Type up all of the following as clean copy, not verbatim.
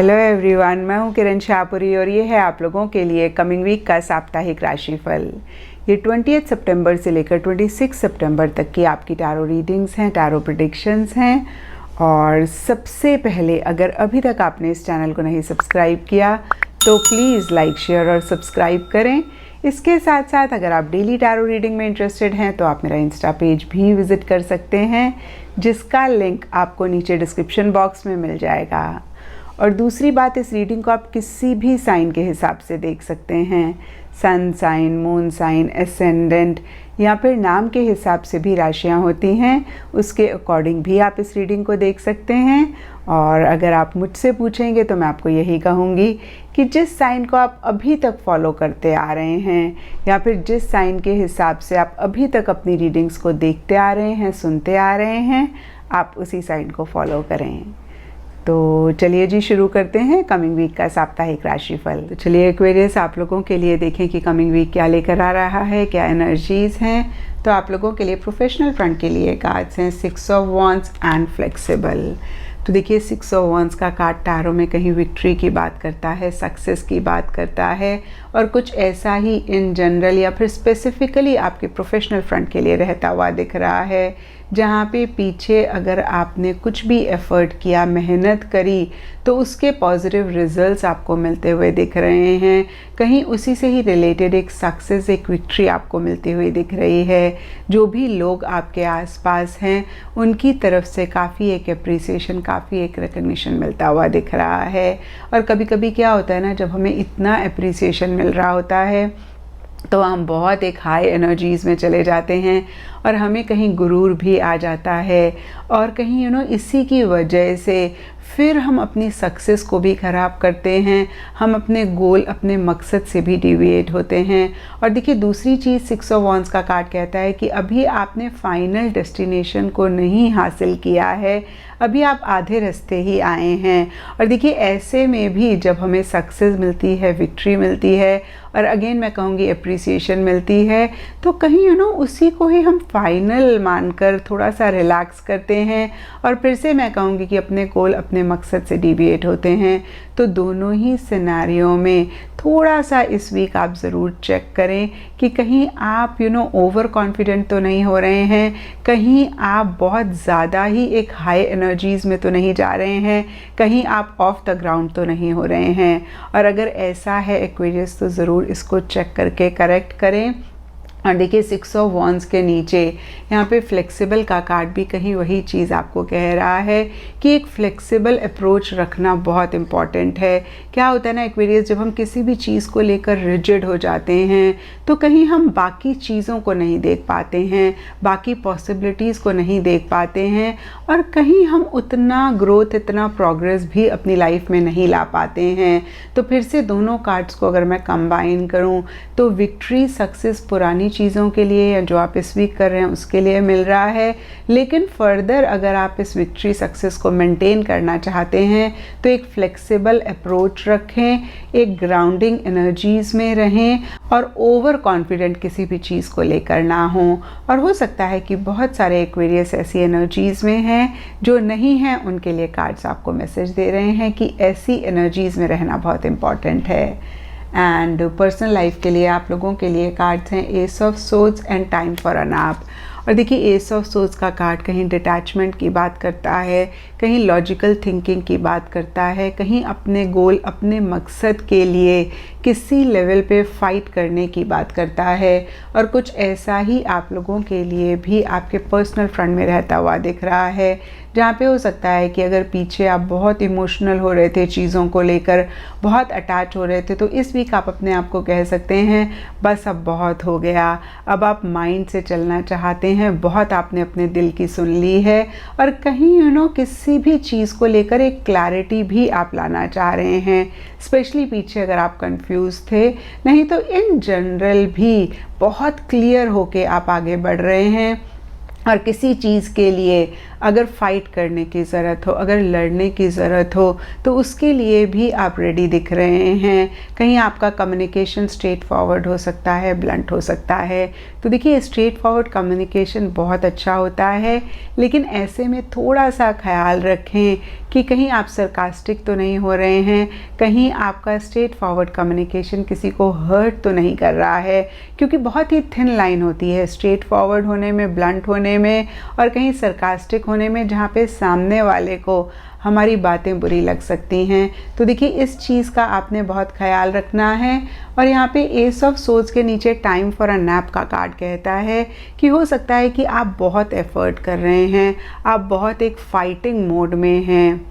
Hello everyone, मैं हूं किरण शाहपुरी और ये है आप लोगों के लिए कमिंग वीक का साप्ताहिक राशिफल। ये 20 सितंबर से लेकर 26 सितंबर तक की आपकी टैरो रीडिंग्स हैं, टैरो प्रेडिक्शंस हैं। और सबसे पहले, अगर अभी तक आपने इस चैनल को नहीं सब्सक्राइब किया तो प्लीज़ लाइक, शेयर और सब्सक्राइब करें। इसके साथ साथ अगर आप डेली टैरो रीडिंग में इंटरेस्टेड हैं तो आप मेरा इंस्टा पेज भी विज़िट कर सकते हैं, जिसका लिंक आपको नीचे डिस्क्रिप्शन बॉक्स में मिल जाएगा। और दूसरी बात, इस रीडिंग को आप किसी भी साइन के हिसाब से देख सकते हैं। Sun sign, moon sign, ascendant या फिर नाम के हिसाब से भी राशियां होती हैं, उसके अकॉर्डिंग भी आप इस रीडिंग को देख सकते हैं। और अगर आप मुझसे पूछेंगे तो मैं आपको यही कहूँगी कि जिस साइन को आप अभी तक फॉलो करते आ रहे हैं या फिर जिस साइन के हिसाब से आप अभी तक अपनी रीडिंग्स को देखते आ रहे हैं, सुनते आ रहे हैं, आप उसी साइन को फॉलो करें। तो चलिए जी, शुरू करते हैं कमिंग वीक का साप्ताहिक राशिफल। तो चलिए एक्वेरियस, आप लोगों के लिए देखें कि कमिंग वीक क्या लेकर आ रहा है, क्या एनर्जीज हैं। तो आप लोगों के लिए प्रोफेशनल फ्रंट के लिए कार्ड्स हैं 6 ऑफ वॉन्ड्स एंड फ्लेक्सिबल। तो देखिए, 6 ऑफ वॉन्ड्स का कार्ड टैरो में कहीं विक्ट्री की बात करता है, सक्सेस की बात करता है, और कुछ ऐसा ही इन जनरल या फिर स्पेसिफिकली आपके प्रोफेशनल फ्रंट के लिए रहता हुआ दिख रहा है, जहाँ पे पीछे अगर आपने कुछ भी एफर्ट किया, मेहनत करी, तो उसके पॉजिटिव रिजल्ट्स आपको मिलते हुए दिख रहे हैं। कहीं उसी से ही रिलेटेड एक सक्सेस, एक विक्ट्री आपको मिलती हुई दिख रही है। जो भी लोग आपके आसपास हैं उनकी तरफ से काफ़ी एक अप्रिसिएशन, काफ़ी एक रिकग्निशन मिलता हुआ दिख रहा है। और कभी कभी क्या होता है ना, जब हमें इतना अप्रिसिएशन मिल रहा होता है तो हम बहुत एक हाई एनर्जीज़ में चले जाते हैं और हमें कहीं गुरूर भी आ जाता है, और कहीं इसी की वजह से फिर हम अपनी सक्सेस को भी ख़राब करते हैं, हम अपने गोल, अपने मकसद से भी डिविएट होते हैं। और देखिए, दूसरी चीज़ 6 ऑफ वॉन्ड्स का कार्ड कहता है कि अभी आपने फाइनल डेस्टिनेशन को नहीं हासिल किया है, अभी आप आधे रास्ते ही आए हैं। और देखिए, ऐसे में भी जब हमें सक्सेस मिलती है, विक्ट्री मिलती है, और अगेन मैं कहूँगी अप्रिसिएशन मिलती है, तो कहीं उसी को ही हम फाइनल मानकर थोड़ा सा रिलैक्स करते हैं और फिर से मैं कहूँगी कि अपने गोल, अपने मकसद से डिविएट होते हैं। तो दोनों ही सिनेरियो में थोड़ा सा इस वीक आप ज़रूर चेक करें कि कहीं आप ओवर कॉन्फिडेंट तो नहीं हो रहे हैं, कहीं आप बहुत ज़्यादा ही एक हाई एनर्जीज़ में तो नहीं जा रहे हैं, कहीं आप ऑफ द ग्राउंड तो नहीं हो रहे हैं। और अगर ऐसा है एक्वेरियस, तो ज़रूर इसको चेक करके करेक्ट करें। और देखिए, 6 ऑफ वॉन्ड्स के नीचे यहाँ पे फ्लेक्सिबल का कार्ड भी कहीं वही चीज़ आपको कह रहा है कि एक फ्लेक्सिबल अप्रोच रखना बहुत इम्पॉर्टेंट है। क्या होता है ना एक्वेरियस, जब हम किसी भी चीज़ को लेकर रिजिड हो जाते हैं तो कहीं हम बाकी चीज़ों को नहीं देख पाते हैं, बाकी पॉसिबिलिटीज़ को नहीं देख पाते हैं, और कहीं हम उतना ग्रोथ, इतना प्रोग्रेस भी अपनी लाइफ में नहीं ला पाते हैं। तो फिर से दोनों कार्ड्स को अगर मैं कंबाइन करूँ तो विक्ट्री, सक्सेस पुरानी चीज़ों के लिए या जो आप इस वीक कर रहे हैं उसके लिए मिल रहा है। लेकिन फर्दर अगर आप इस विक्ट्री, सक्सेस को मेंटेन करना चाहते हैं तो एक फ्लेक्सिबल अप्रोच रखें, एक ग्राउंडिंग एनर्जीज़ में रहें, और ओवर कॉन्फिडेंट किसी भी चीज़ को लेकर ना हो। और हो सकता है कि बहुत सारे एक्वेरियस ऐसी एनर्जीज़ में हैं जो नहीं हैं, उनके लिए कार्ड्स आपको मैसेज दे रहे हैं कि ऐसी एनर्जीज़ में रहना बहुत इम्पॉर्टेंट है। एंड पर्सनल लाइफ के लिए आप लोगों के लिए कार्ड्स हैं S of swords and time for a nap. और देखिए, एस ऑफ सोर्ड्स का कार्ड कहीं डिटैचमेंट की बात करता है, कहीं लॉजिकल थिंकिंग की बात करता है, कहीं अपने गोल, अपने मकसद के लिए किसी लेवल पे फाइट करने की बात करता है। और कुछ ऐसा ही आप लोगों के लिए भी आपके पर्सनल फ्रंट में रहता हुआ दिख रहा है, जहाँ पे हो सकता है कि अगर पीछे आप बहुत इमोशनल हो रहे थे, चीज़ों को लेकर बहुत अटैच हो रहे थे, तो इस वीक आप अपने आप को कह सकते हैं बस अब बहुत हो गया, अब आप माइंड से चलना चाहते हैं, बहुत आपने अपने दिल की सुन ली है, और कहीं किसी भी चीज़ को लेकर एक क्लैरिटी भी आप लाना चाह रहे हैं। स्पेशली पीछे अगर आप कंफ्यूज थे, नहीं तो इन जनरल भी बहुत क्लियर होके आप आगे बढ़ रहे हैं, और किसी चीज़ के लिए अगर फाइट करने की ज़रूरत हो, अगर लड़ने की ज़रूरत हो, तो उसके लिए भी आप रेडी दिख रहे हैं। कहीं आपका कम्युनिकेशन स्ट्रेट फॉरवर्ड हो सकता है, ब्लंट हो सकता है। तो देखिए स्ट्रेट फॉरवर्ड कम्युनिकेशन बहुत अच्छा होता है, लेकिन ऐसे में थोड़ा सा ख्याल रखें कि कहीं आप सरकास्टिक तो नहीं हो रहे हैं, कहीं आपका स्ट्रेट फॉरवर्ड कम्युनिकेशन किसी को हर्ट तो नहीं कर रहा है, क्योंकि बहुत ही थिन लाइन होती है स्ट्रेट फॉरवर्ड होने में, ब्लंट होने में और कहीं सरकास्टिक होने में, जहाँ पे सामने वाले को हमारी बातें बुरी लग सकती हैं। तो देखिए इस चीज़ का आपने बहुत ख्याल रखना है। और यहाँ पे एस ऑफ सोर्ड्स के नीचे टाइम फॉर अ नैप का कार्ड कहता है कि हो सकता है कि आप बहुत एफर्ट कर रहे हैं, आप बहुत एक फाइटिंग मोड में हैं।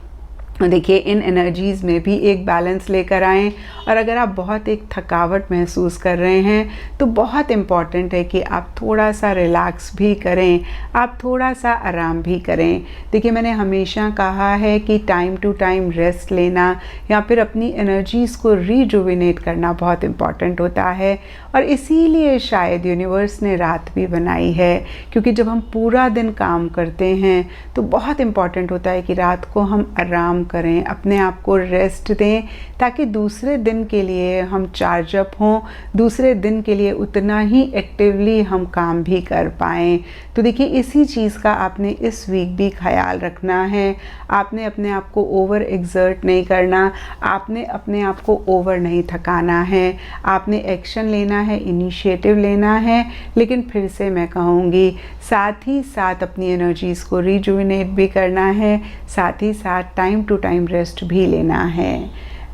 देखिए इन एनर्जीज़ में भी एक बैलेंस लेकर आएँ। और अगर आप बहुत एक थकावट महसूस कर रहे हैं तो बहुत इम्पॉर्टेंट है कि आप थोड़ा सा रिलैक्स भी करें, आप थोड़ा सा आराम भी करें। देखिए मैंने हमेशा कहा है कि टाइम टू टाइम रेस्ट लेना या फिर अपनी एनर्जीज़ को रीजुविनेट करना बहुत इम्पॉर्टेंट होता है। और इसीलिए शायद यूनिवर्स ने रात भी बनाई है, क्योंकि जब हम पूरा दिन काम करते हैं तो बहुत इम्पॉर्टेंट होता है कि रात को हम आराम करें, अपने आप को रेस्ट दें, ताकि दूसरे दिन के लिए हम चार्ज अप हों, दूसरे दिन के लिए उतना ही एक्टिवली हम काम भी कर पाएँ। तो देखिए इसी चीज़ का आपने इस वीक भी ख्याल रखना है। आपने अपने आप को ओवर एक्सर्ट नहीं करना, आपने अपने आप को ओवर नहीं थकाना है, आपने एक्शन लेना है, इनिशिएटिव लेना है। लेकिन फिर से मैं कहूँगी साथ ही साथ अपनी एनर्जीज़ को रिजुविनेट भी करना है, साथ ही साथ टाइम टू टाइम रेस्ट भी लेना है।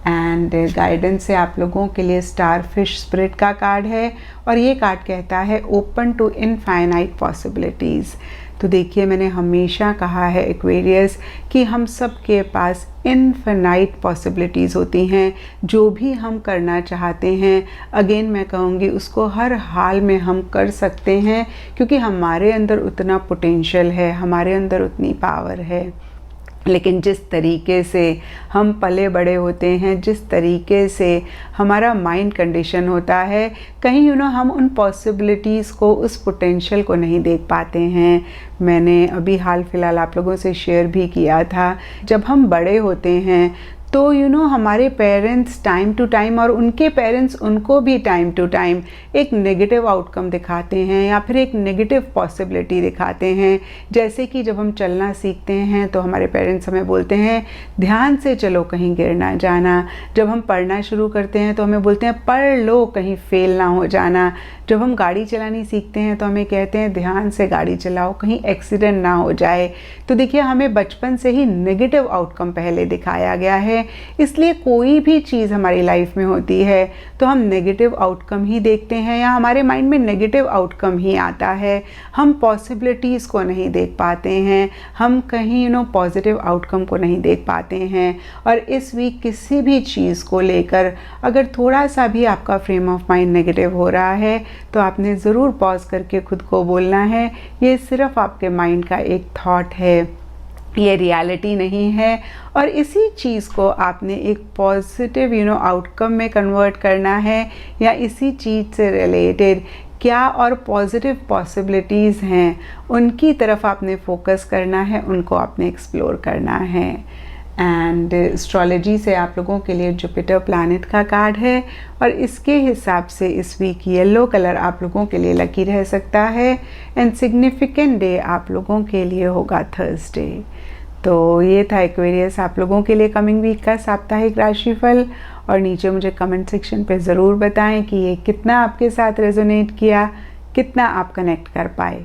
एंड गाइडेंस से आप लोगों के लिए स्टार फिश स्पिरिट का कार्ड है और ये कार्ड कहता है ओपन टू इनफाइनाइट पॉसिबिलिटीज़। तो देखिए मैंने हमेशा कहा है एक्वेरियस कि हम सब के पास इनफिनाइट पॉसिबिलिटीज़ होती हैं। जो भी हम करना चाहते हैं, अगेन मैं कहूँगी उसको हर हाल में हम कर सकते हैं, क्योंकि हमारे अंदर उतना पोटेंशियल है, हमारे अंदर उतनी पावर है। लेकिन जिस तरीके से हम पले बड़े होते हैं, जिस तरीके से हमारा माइंड कंडीशन होता है, कहीं हम उन पॉसिबिलिटीज़ को, उस पोटेंशियल को नहीं देख पाते हैं। मैंने अभी हाल फिलहाल आप लोगों से शेयर भी किया था, जब हम बड़े होते हैं तो हमारे पेरेंट्स टाइम टू टाइम और उनके पेरेंट्स उनको भी टाइम टू टाइम एक नेगेटिव आउटकम दिखाते हैं या फिर एक नेगेटिव पॉसिबिलिटी दिखाते हैं। जैसे कि जब हम चलना सीखते हैं तो हमारे पेरेंट्स हमें बोलते हैं ध्यान से चलो, कहीं गिर ना जाना। जब हम पढ़ना शुरू करते हैं तो हमें बोलते हैं पढ़ लो, कहीं फेल ना हो जाना। जब हम गाड़ी चलानी सीखते हैं तो हमें कहते हैं ध्यान से गाड़ी चलाओ, कहीं एक्सीडेंट ना हो जाए। तो देखिए हमें बचपन से ही नेगेटिव आउटकम पहले दिखाया गया है, इसलिए कोई भी चीज़ हमारी लाइफ में होती है तो हम नेगेटिव आउटकम ही देखते हैं या हमारे माइंड में नेगेटिव आउटकम ही आता है। हम पॉसिबिलिटीज़ को नहीं देख पाते हैं, हम कहीं पॉजिटिव आउटकम को नहीं देख पाते हैं। और इस वीक किसी भी चीज़ को लेकर अगर थोड़ा सा भी आपका फ्रेम ऑफ माइंड नेगेटिव हो रहा है तो आपने ज़रूर पॉज करके खुद को बोलना है ये सिर्फ आपके माइंड का एक थॉट है, ये रियलिटी नहीं है। और इसी चीज़ को आपने एक पॉजिटिव आउटकम में कन्वर्ट करना है, या इसी चीज़ से रिलेटेड क्या और पॉजिटिव पॉसिबिलिटीज़ हैं उनकी तरफ आपने फोकस करना है, उनको आपने एक्सप्लोर करना है। एंड एस्ट्रोलॉजी से आप लोगों के लिए जुपिटर प्लैनेट का कार्ड है और इसके हिसाब से इस वीक येलो कलर आप लोगों के लिए लकी रह सकता है। एंड सिग्निफिकेंट डे आप लोगों के लिए होगा थर्सडे। तो ये था एक्वेरियस आप लोगों के लिए कमिंग वीक का साप्ताहिक राशिफल। और नीचे मुझे कमेंट सेक्शन पे ज़रूर बताएं कि ये कितना आपके साथ रेजोनेट किया, कितना आप कनेक्ट कर पाए।